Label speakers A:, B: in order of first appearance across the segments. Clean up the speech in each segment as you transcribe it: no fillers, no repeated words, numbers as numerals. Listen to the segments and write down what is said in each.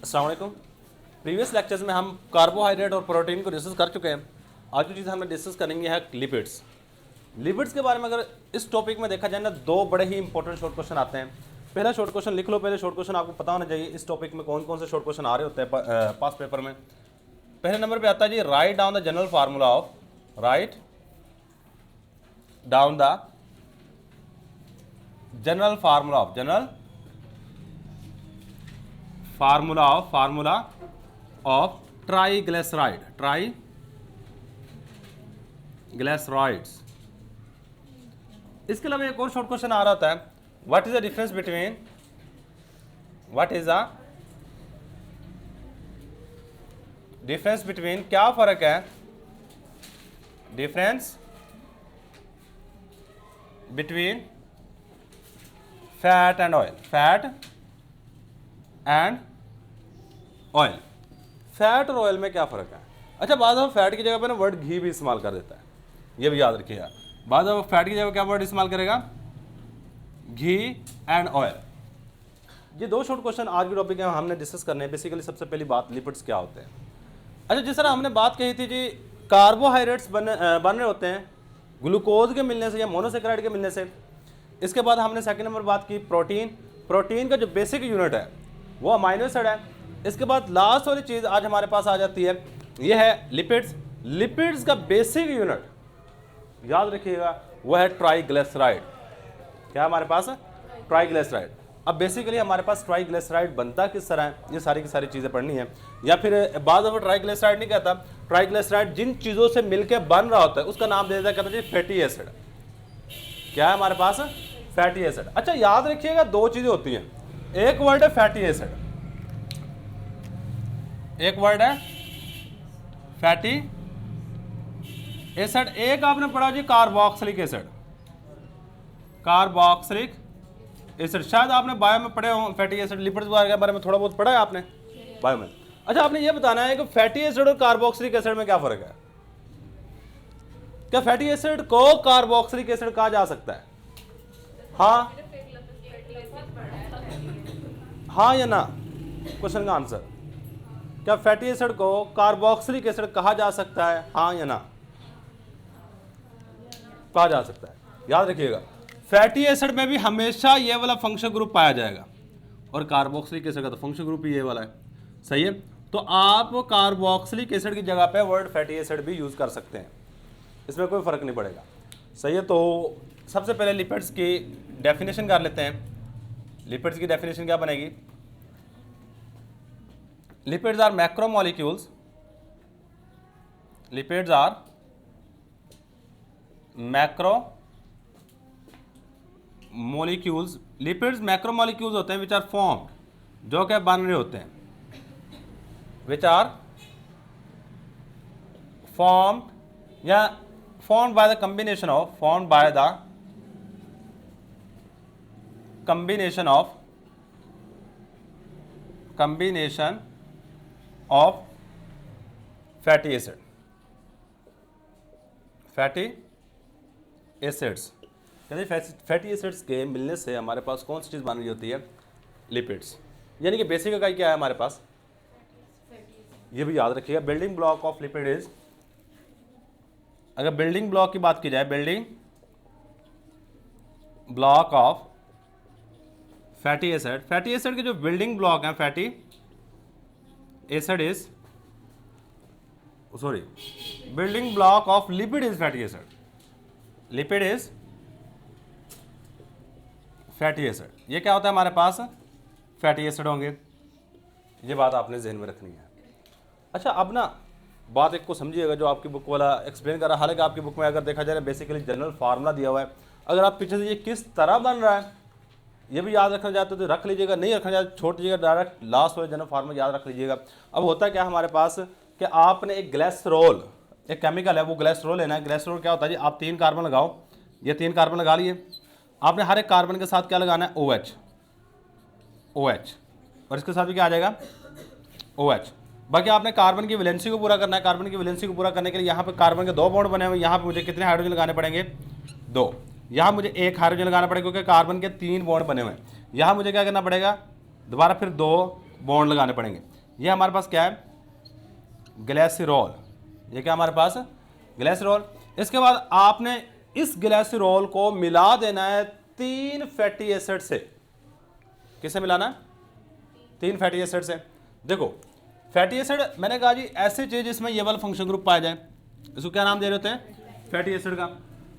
A: अस्सलाम वालेकुम। Previous lectures में हम कार्बोहाइड्रेट और प्रोटीन को डिस्कस कर चुके हैं। आज की चीज़ हमें डिस्कस करेंगे है लिपिड्स। लिपिड्स के बारे में अगर इस टॉपिक में देखा जाए ना, दो बड़े ही इंपॉर्टेंट शॉर्ट क्वेश्चन आते हैं। पहला शॉर्ट क्वेश्चन लिख लो, पहले शॉर्ट क्वेश्चन आपको पता होना चाहिए इस टॉपिक में कौन कौन से शॉर्ट क्वेश्चन आ रहे होते हैं पास पेपर में। पहले नंबर पे आता है जी, write down the general formula of, write down the general formula of, general formula of triglyceride, triglycerides. इसके अलावा एक और शॉर्ट क्वेश्चन आ रहा होता है, what is the difference between, what is the difference between, क्या फर्क है, difference between fat and oil, fat and oil. Fat और ऑयल में क्या फ़र्क है? अच्छा, बाद में फैट की जगह पे ना वर्ड घी भी इस्तेमाल कर देता है, ये भी याद रखिएगा। बाद में फैट की जगह क्या वर्ड इस्तेमाल करेगा? घी एंड ऑयल। ये दो शॉर्ट क्वेश्चन आज के टॉपिक में हमने डिस्कस करने हैं। बेसिकली सबसे पहली बात, लिपिड्स क्या होते हैं। अच्छा, जिस तरह हमने बात कही थी जी, कार्बोहाइड्रेट्स बन रहे होते हैं ग्लूकोज के मिलने से या मोनोसेक्राइड के मिलने से। इसके बाद हमने सेकंड नंबर बात की प्रोटीन। प्रोटीन का जो बेसिक यूनिट है वो अमाइनो एसिड है। इसके बाद लास्ट वाली चीज़ आज हमारे पास आ जाती है, ये है लिपिड्स। लिपिड्स का बेसिक यूनिट याद रखिएगा वो है ट्राइग्लिसराइड। क्या हमारे पास है? ट्राइग्लिसराइड। अब बेसिकली हमारे पास ट्राइग्लिसराइड बनता किस तरह है, ये सारी की सारी चीज़ें पढ़नी है। या फिर बाद में ट्राइग्लिसराइड नहीं कहता, ट्राइग्लिसराइड जिन चीज़ों से मिलकर बन रहा होता है उसका नाम दे देता, कहता है फैटी एसिड। क्या है हमारे पास? Fatty acid. अच्छा, याद रखिएगा दो चीज़ें होती हैं, एक वर्ड है फैटी एसिड, एक वर्ड है फैटी एसिड। एक आपने पढ़ा जी कार्बोक्सिलिक एसिड, कार्बोक्सिलिक एसिड। शायद आपने बायो में पढ़े हो फैटी एसिड, लिपिड्स के बारे में थोड़ा बहुत पढ़ा है आपने बायो में। अच्छा, आपने ये बताना है कि फैटी एसिड और कार्बोक्सिलिक एसिड में क्या फर्क है। क्या फैटी एसिड को कार्बोक्सिलिक एसिड कहा जा सकता है? हाँ हाँ या ना? क्वेश्चन का आंसर, क्या फैटी एसिड को कार्बोक्सिलिक एसिड कहा जा सकता है? हाँ या ना? कहा जा सकता है। याद रखिएगा फैटी एसिड में भी हमेशा ये वाला फंक्शन ग्रुप पाया जाएगा और कार्बोक्सिलिक एसिड का तो फंक्शन ग्रुप ही ये वाला है। सही है, तो आप कार्बोक्सिलिक एसिड की जगह पे वर्ड फैटी एसिड भी यूज कर सकते हैं, इसमें कोई फर्क नहीं पड़ेगा। सही है, तो सबसे पहले लिपिड्स की डेफिनेशन कर लेते हैं। लिपिड्स की डेफिनेशन क्या बनेगी? Lipids are macromolecules, lipids are macromolecules. Lipids macromolecules होते हैं विच आर फॉर्म्ड, जो कि बन रहे होते हैं, विच आर फॉर्म्ड या formed by the combination of, formed by the combination of fatty acid, fatty acids। कहते हैं फैटी एसिड्स के मिलने से हमारे पास कौन सी चीज़ बन रही होती है? लिपिड्स। यानी कि बेसिक इकाई क्या है हमारे पास? ये भी याद रखिएगा, building block of lipid is, अगर बिल्डिंग ब्लॉक की बात की जाए, building block of fatty acid, fatty acid के जो बिल्डिंग ब्लॉक हैं, fatty acid is, sorry, building block of lipid is fatty acid, lipid is fatty acid. ये क्या होता है हमारे पास? फैटी एसिड होंगे। ये बात आपने जहन में रखनी है। अच्छा, अब ना बात एक को समझिएगा, जो आपकी बुक वाला एक्सप्लेन कर रहा है। हालांकि आपकी बुक में अगर देखा जाए बेसिकली जनरल फार्मूला दिया हुआ है, अगर आप पीछे से ये किस तरह बन रहा है ये भी याद रखना चाहते हो तो रख लीजिएगा, नहीं रखना चाहते छोड़ दीजिएगा, डायरेक्ट लास्ट वाले जनरल फार्मूला याद रख लीजिएगा। अब होता क्या हमारे पास कि आपने एक ग्लिसरॉल, एक केमिकल है वो ग्लिसरॉल लेना है। ग्लिसरॉल क्या होता है जी? आप 3 कार्बन लगाओ, ये 3 कार्बन लगा लिए, आपने हर एक कार्बन के साथ क्या लगाना है? OH, OH, और इसके साथ भी क्या आ जाएगा? OH। बाकी आपने कार्बन की वैलेंसी को पूरा करना है। कार्बन की वैलेंसी को पूरा करने के लिए यहाँ पे कार्बन के 2 बॉन्ड बने हुए, यहाँ पे मुझे कितने हाइड्रोजन लगाने पड़ेंगे? 2। यहाँ मुझे 1 हाइड्रोजन लगाना पड़ेगा क्योंकि कार्बन के 3 बॉन्ड बने हुए हैं। यहाँ मुझे क्या करना पड़ेगा? दोबारा फिर 2, बॉन्ड लगाने पड़ेंगे। ये हमारे पास क्या है, ग्लिसरॉल। ये क्या हमारे पास, ग्लिसरॉल। इसके बाद आपने इस ग्लिसरॉल को मिला देना है 3 फैटी एसिड से। किससे मिलाना है, 3 फैटी एसिड से। देखो फैटी एसिड मैंने कहा जी ऐसी चीज जिसमें ये वाला फंक्शन ग्रुप पाया जाए, इसको क्या नाम दे रहे होते हैं, फैटी एसिड का।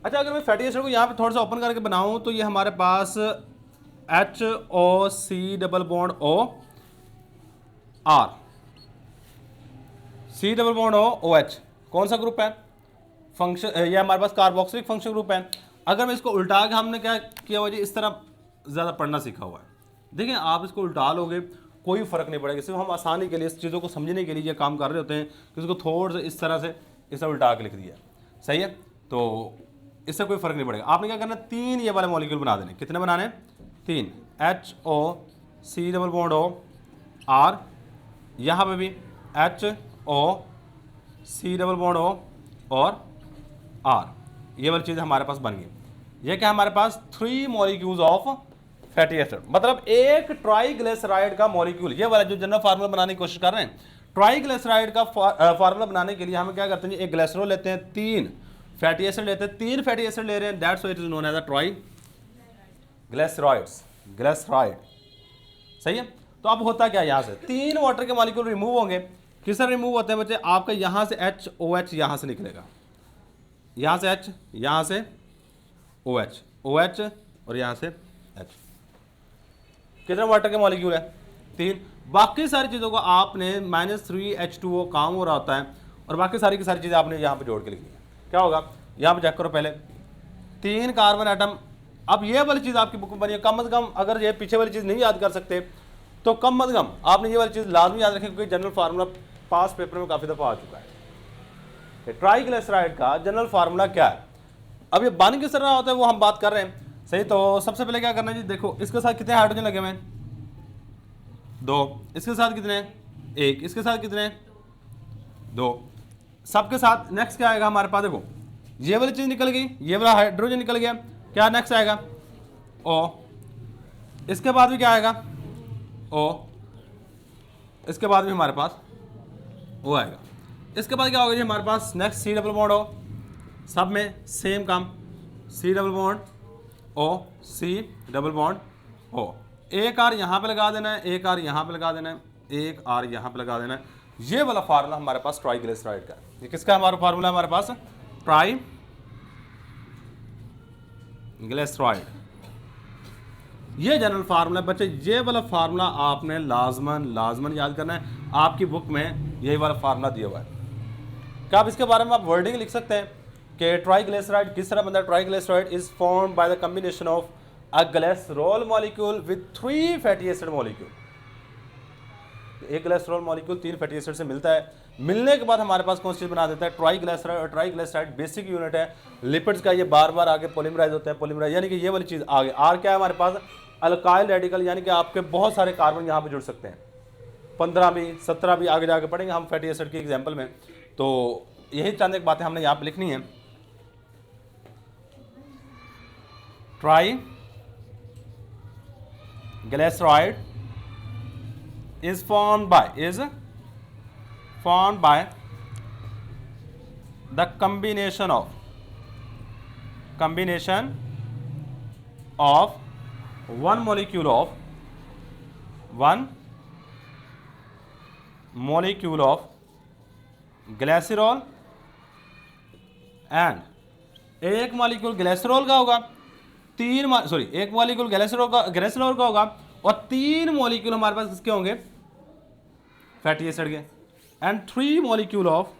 A: अच्छा अगर मैं फैटी एसिड को यहाँ पे थोड़ा सा ओपन करके बनाऊं तो ये हमारे पास HOC double bond O R, C double bond O OH, कौन सा ग्रुप है, फंक्शन, ये हमारे पास कार्बोक्सिलिक फंक्शन ग्रुप है। अगर मैं इसको उल्टा के, हमने क्या किया हुआ जी, इस तरह ज़्यादा पढ़ना सीखा हुआ है। देखिए आप इसको उल्टा लोगे कोई फर्क नहीं पड़ेगा, सिर्फ हम आसानी के लिए इस चीज़ों को समझने के लिए ये काम कर रहे होते हैं कि इसको थोड़ा सा इस तरह से इसे उल्टा के लिख दिया, सही है, तो इससे कोई फर्क नहीं पड़ेगा। आपने क्या करना है, 3 ये वाले मॉलिक्यूल बना देने। कितने बनाने, 3, HOC double bond O R, यहाँ पे भी HOC डबल बॉन्ड O और R, ये वाली चीज़ हमारे पास बन गई। ये क्या हमारे पास 3 मॉलिक्यूल्स ऑफ फैटी एसिड, मतलब एक ट्राइग्लिसराइड का मॉलिक्यूल। ये वाला जो जनरल फार्मूला बनाने की कोशिश कर रहे हैं, ट्राइग्लिसराइड का फार्मूला बनाने के लिए हम क्या करते हैं, एक ग्लिसरॉल लेते हैं, 3 फैटी एसिड लेते हैं, 3 फैटी एसिड ले रहे हैं, that's why it is known as a triglycerides, glyceride, सही है। तो अब होता क्या है, यहाँ से 3 वाटर के मॉलिक्यूल रिमूव होंगे। किस तरह रिमूव होते हैं बच्चे, आपका यहाँ से HOH यहाँ से निकलेगा, यहाँ से H, यहाँ से OH, OH और यहाँ से H। कितने वाटर के मॉलिक्यूल है, 3। बाकी सारी चीज़ों को आपने -3H2O काम हो रहा होता है और बाकी सारी की सारी चीज़ें आपने यहाँ पे जोड़ के लिखनी है। क्या होगा, यहाँ पे चेक करो पहले, 3 कार्बन एटम। अब ये वाली चीज़ आपकी बुक में बनी है, कम से कम अगर ये पीछे वाली चीज़ नहीं याद कर सकते तो कम से कम आपने ये वाली चीज़ लाजमी याद रखें, क्योंकि जनरल फार्मूला पास पेपर में काफ़ी दफ़ा आ चुका है। ट्राइग्लिसराइड का जनरल फार्मूला क्या है, अब ये बन किस तरह होता है वो हम बात कर रहे हैं, सही। तो सबसे पहले क्या करना है जी, देखो इसके साथ कितने हाइड्रोजन लगे हुए हैं, 2, इसके साथ कितने, 1, इसके साथ कितने, 2, सबके साथ। नेक्स्ट क्या आएगा हमारे पास, देखो ये वाली चीज निकल गई, ये वाला हाइड्रोजन निकल गया, क्या नेक्स्ट आएगा, O, इसके बाद भी क्या आएगा, O, इसके बाद भी हमारे पास O आएगा। इसके बाद क्या होगा जी हमारे पास, next C double bond O, सब में सेम काम, C double bond O, C double bond O, एक R यहाँ पे लगा देना है, एक R यहाँ पे लगा देना है, एक R यहाँ पे लगा देना है। ये वाला फार्मूला हमारे पास ट्राइग्लिसराइड का है। ये किसका हमारा फार्मूला, हमारे पास ट्राइग्लिसराइड, ये जनरल फार्मूला बच्चे। ये वाला फार्मूला आपने लाजमन याद करना है, आपकी बुक में यही वाला फार्मूला दिया हुआ है। क्या आप इसके बारे में आप वर्डिंग लिख सकते हैं कि ट्राइग्लिसराइड किस तरह बनता है, triglyceride is formed by the combination of a glycerol molecule with 3 fatty acid molecule. एक ग्लिसरॉल मॉलिक्यूल 3 फैटी एसिड से मिलता है, मिलने के बाद हमारे पास कौन सी चीज बना देता है, ट्राइग्लिसराइड। और ट्राइग्लिसराइड बेसिक यूनिट है लिपिड्स का, ये बार बार आगे पॉलीमराइज होता है, पॉलीमराइज यानी कि ये वाली चीज आगे। आर क्या है हमारे पास, अल्काइल रेडिकल, यानी कि आपके बहुत सारे कार्बन यहाँ पे जुड़ सकते हैं, 15 भी 17 भी आगे जाके पढ़ेंगे हम फैटी एसिड की एग्जाम्पल में। तो यही चंद एक बातें हमने यहाँ पे लिखनी है। Triglyceride is formed by the combination of one molecule of glycerol and एक मॉलिक्यूल ग्लिसरॉल का होगा, एक मॉलिक्यूल ग्लिसरॉल का होगा और 3 मॉलिक्यूल हमारे पास किसके होंगे, फैटी एसिड के, and 3 molecule of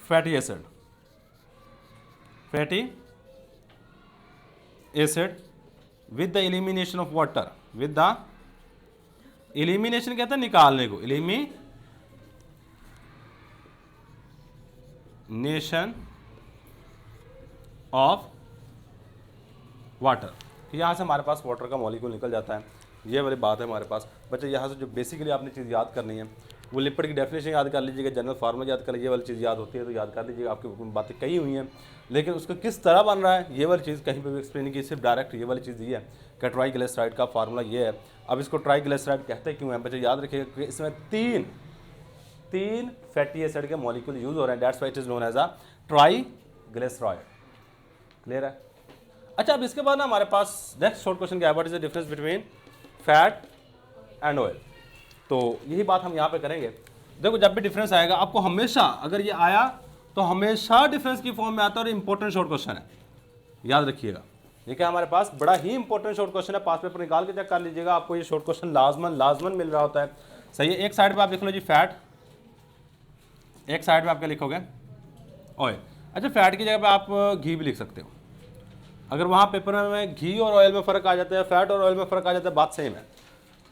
A: fatty acid with the elimination of water, with the elimination कहते हैं निकालने को, एलिमिनेशन ऑफ वाटर। यहाँ से हमारे पास वाटर का मॉलिक्यूल निकल जाता है। ये वाली बात है हमारे पास बच्चे। यहाँ से जो बेसिकली आपने चीज़ याद करनी है, वो लिपिड की डेफिनेशन याद कर लीजिएगा, जनरल फार्मूला याद कर लीजिए, ये वाली चीज़ याद होती है तो याद कर लीजिएगा, आपकी बुक में बातें कही हुई हैं, लेकिन उसको किस तरह बन रहा है ये वाली चीज़ कहीं पर भी एक्सप्लेन नहीं की, सिर्फ डायरेक्ट ये वाली चीज़ दी है कि ट्राइग्लिसराइड का फार्मूला ये है। अब इसको ट्राइग्लिसराइड कहते क्यों हैं बच्चे, याद रखिएगा कि इसमें तीन फैटी एसिड के मॉलिक्यूल यूज हो रहे हैं, that's why it is known as a triglyceride. Clear है? अच्छा, अब इसके बाद ना हमारे पास नेक्स्ट शॉर्ट क्वेश्चन क्या है, what is the difference between fat and oil. तो यही बात हम यहाँ पे करेंगे। देखो, जब भी डिफरेंस आएगा आपको हमेशा, अगर ये आया तो हमेशा डिफरेंस की फॉर्म में आता है, और इंपॉर्टेंट शॉर्ट क्वेश्चन है, याद रखिएगा। ये क्या हमारे पास बड़ा ही इंपॉर्टेंट शॉर्ट क्वेश्चन है, पास पेपर निकाल के चेक कर लीजिएगा, आपको ये शॉर्ट क्वेश्चन लाजमन मिल रहा होता है। सही है? एक साइड पे आप लिख लो जी फैट, एक साइड पे आप क्या लिखोगे, ऑयल। अच्छा, फैट की जगह पे आप घी भी लिख सकते हो, अगर वहाँ पेपर में घी और ऑयल में फ़र्क आ जाता है, फैट और ऑयल में फ़र्क आ जाता है, बात सेम है।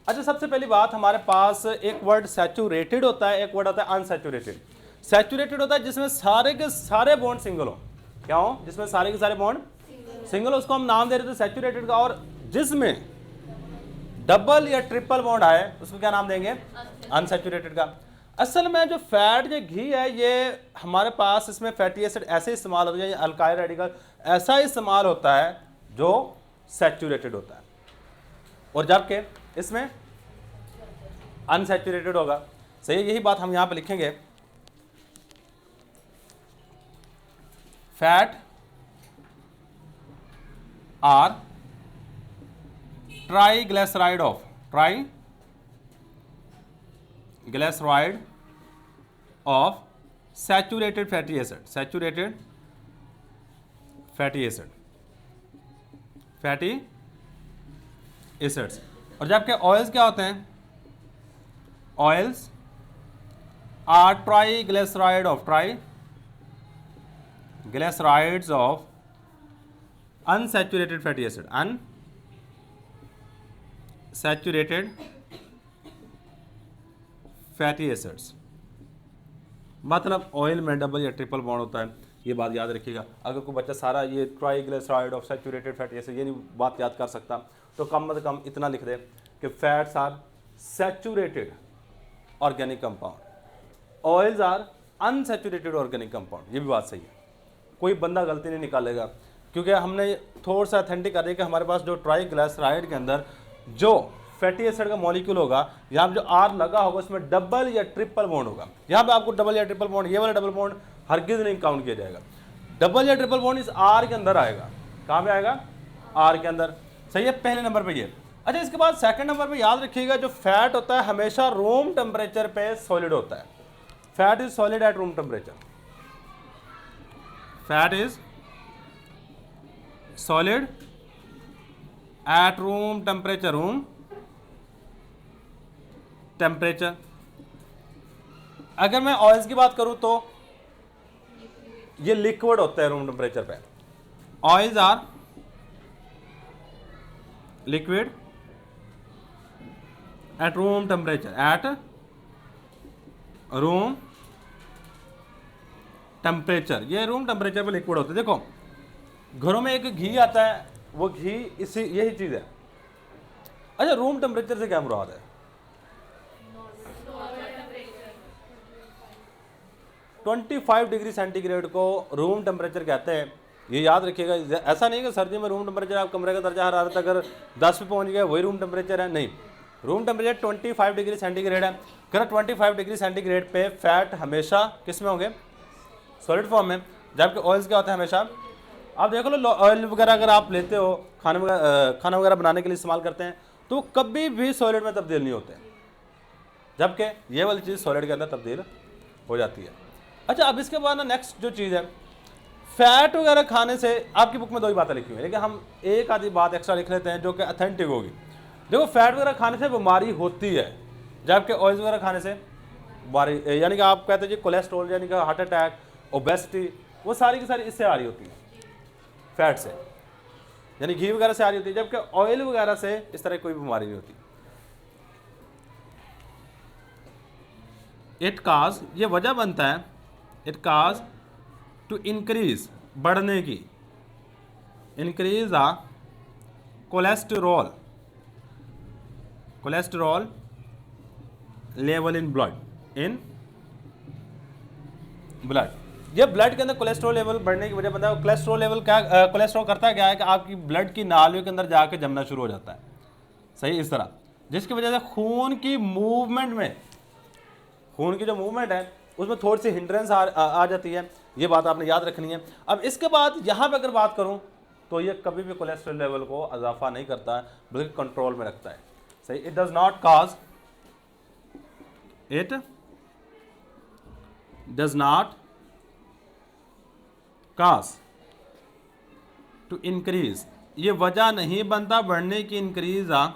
A: अच्छा, सबसे पहली बात, हमारे पास एक वर्ड सैचुरेटेड होता है, एक वर्ड आता है अनसैचुरेटेड। सैचुरेटेड होता है जिसमें सारे के सारे बॉन्ड सिंगल हो, क्या हो, जिसमें सारे के सारे बॉन्ड सिंगल हो, उसको हम नाम दे रहे थे सैचुरेटेड का। और जिसमें डबल या ट्रिपल बॉन्ड आए उसको क्या नाम देंगे, अनसैचुरेटेड का। असल में जो फैट या घी है, ये हमारे पास इसमें फैटी एसिड ऐसे इस्तेमाल होता है, अल्काइल रेडिकल ऐसा इस्तेमाल होता है जो सैचुरेटेड होता है, और जबकि इसमें अनसैचुरेटेड होगा। सही है? यही बात हम यहां पे लिखेंगे, fat are triglyceride of saturated fatty acids. और जबकि ऑयल्स क्या होते हैं, oils are triglycerides of unsaturated fatty acid, unsaturated fatty acids. मतलब ऑयल में डबल या ट्रिपल बॉन्ड होता है, ये बात याद रखिएगा। अगर कोई बच्चा सारा ये triglyceride of saturated fatty acid ये नहीं बात याद कर सकता, तो कम से कम इतना लिख दे कि fats are saturated organic compound, oils are unsaturated organic compound. ये भी बात सही है, कोई बंदा गलती नहीं निकालेगा, क्योंकि हमने थोड़ा सा अथेंटिक कर दिया कि हमारे पास जो ट्राइग्लिसराइड के अंदर जो फैटी एसिड का मॉलिक्यूल होगा, यहाँ पे जो आर लगा होगा उसमें डबल या ट्रिपल बॉन्ड होगा। यहाँ पे आपको डबल या ट्रिपल बॉन्ड, ये वाला डबल बॉन्ड हरगिज़ नहीं काउंट किया जाएगा। डबल या ट्रिपल बॉन्ड इस आर के अंदर आएगा। कहाँ पे आएगा? आर के अंदर। सही है? पहले नंबर पे ये। अच्छा, इसके बाद सेकंड नंबर पे याद रखिएगा, जो फैट होता है हमेशा रूम टेम्परेचर पे सॉलिड होता है। Fat is solid at room temperature, fat is solid at room temperature. अगर मैं ऑयल्स की बात करूं तो ये लिक्विड होता है रूम टेम्परेचर पे। Oils are liquid at room temperature, ये रूम टेम्परेचर पे लिक्विड होता है। देखो, घरों में एक घी आता है, वो घी इसी यही चीज है। अच्छा, रूम टेम्परेचर से क्या मुराद है? 25 डिग्री सेंटीग्रेड को रूम टेम्परेचर कहते हैं, ये याद रखिएगा। ऐसा नहीं कि सर्दी में रूम टेम्परेचर आप कमरे का दर्जा हरारत अगर 10 पे पहुंच गया वही रूम टेम्परेचर है, नहीं। रूम टेम्परेचर 25 डिग्री सेंटीग्रेड है। अगर 25 डिग्री सेंटीग्रेड पे फैट हमेशा किस में होंगे? सॉलिड फॉर्म में। जबकि ऑयल्स क्या होता है हमेशा, आप देख लो, ऑयल वगैरह अगर आप लेते हो, खाना वगैरह बनाने के लिए इस्तेमाल करते हैं, तो कभी भी सॉलिड में तब्दील नहीं होते, जबकि ये वाली चीज़ सॉलिड के अंदर तब्दील हो जाती है। अच्छा, अब इसके बाद ना नेक्स्ट जो चीज़ है, फैट वगैरह खाने से, आपकी बुक में 2 ही बातें लिखी हुई है, लेकिन हम एक आधी बात एक्स्ट्रा लिख लेते हैं जो कि अथेंटिक होगी। देखो, फैट वगैरह खाने से बीमारी होती है, जबकि ऑयल वगैरह खाने से बीमारी, यानी कि आप कहते हैं जी कोलेस्ट्रॉल, यानी कि हार्ट अटैक, ओबेसिटी, वो सारी की सारी इससे आ रही होती है, फैट से, यानी घी वगैरह से आ रही होती है, जबकि ऑयल वगैरह से इस तरह कोई बीमारी नहीं होती। इट काज, ये वजह बनता है, इट काज टू इंक्रीज, बढ़ने की, increase the cholesterol level in blood, in blood. ये ब्लड के अंदर कोलेस्ट्रॉल लेवल बढ़ने की वजह बता है। कोलेस्ट्रॉल लेवल क्या, कोलेस्ट्रॉल करता क्या है कि आपकी ब्लड की नालियों के अंदर जाके जमना शुरू हो जाता है, सही इस तरह, जिसकी वजह से खून की मूवमेंट में, खून की जो मूवमेंट है उसमें थोड़ी सी हिंड्रेंस आ जाती है। ये बात आपने याद रखनी है। अब इसके बाद यहाँ पे अगर बात करूँ तो ये कभी भी कोलेस्ट्रॉल लेवल को इजाफा नहीं करता है, बल्कि कंट्रोल में रखता है, सही। It does not cause, it does not cause to increase, ये वजह नहीं बनता बढ़ने की, increase a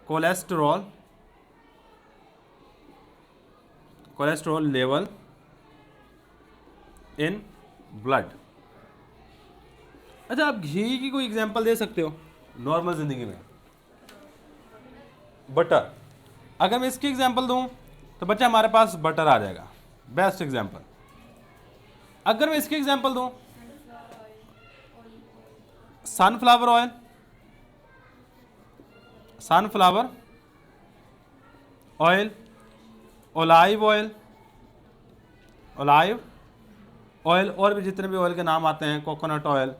A: cholesterol, cholesterol level in blood. अच्छा, आप घी की कोई एग्जांपल दे सकते हो नॉर्मल जिंदगी में? बटर, अगर मैं इसकी एग्जांपल दूं तो बच्चा हमारे पास बटर आ जाएगा, बेस्ट एग्जांपल। अगर मैं इसकी एग्जांपल दूं, sunflower oil, sunflower oil, olive oil, olive oil, और भी जितने भी ऑयल के नाम आते हैं, कोकोनट ऑयल,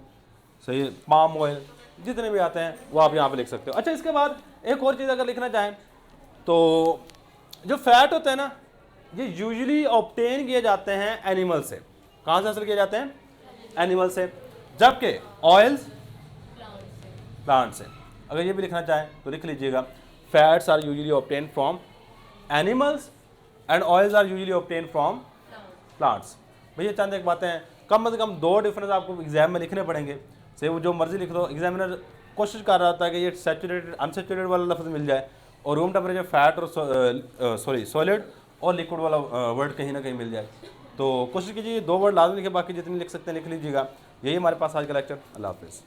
A: सही, पाम ऑयल, जितने भी आते हैं वो आप यहाँ पे लिख सकते हो। अच्छा, इसके बाद एक और चीज़ अगर लिखना चाहें तो जो फैट होते हैं ना, ये यूजुअली ऑब्टेन किए जाते हैं एनिमल से। कहाँ से हासिल किए जाते हैं? एनिमल से, जबकि ऑयल्स प्लांट से। अगर ये भी लिखना चाहें तो लिख लीजिएगा, fats are usually obtain from animals and oils are usually obtain from plants. भैया चंद एक बातें हैं, कम से कम दो डिफरेंस आपको एग्जाम में लिखने पड़ेंगे, से वो जो मर्जी लिख दो। एग्जामिनर कोशिश कर रहा था कि ये सैचुरेटेड अनसैचुरेटेड वाला लफ्ज़ मिल जाए, और रूम टेम्परेचर फैट और सॉलिड और लिक्विड वाला वर्ड कहीं ना कहीं मिल जाए। तो कोशिश कीजिए 2 वर्ड लाजमी लिखे, बाकी जितने लिख सकते हैं लिख लीजिएगा। यही हमारे पास आज का लेक्चर। अल्लाह हाफिज़।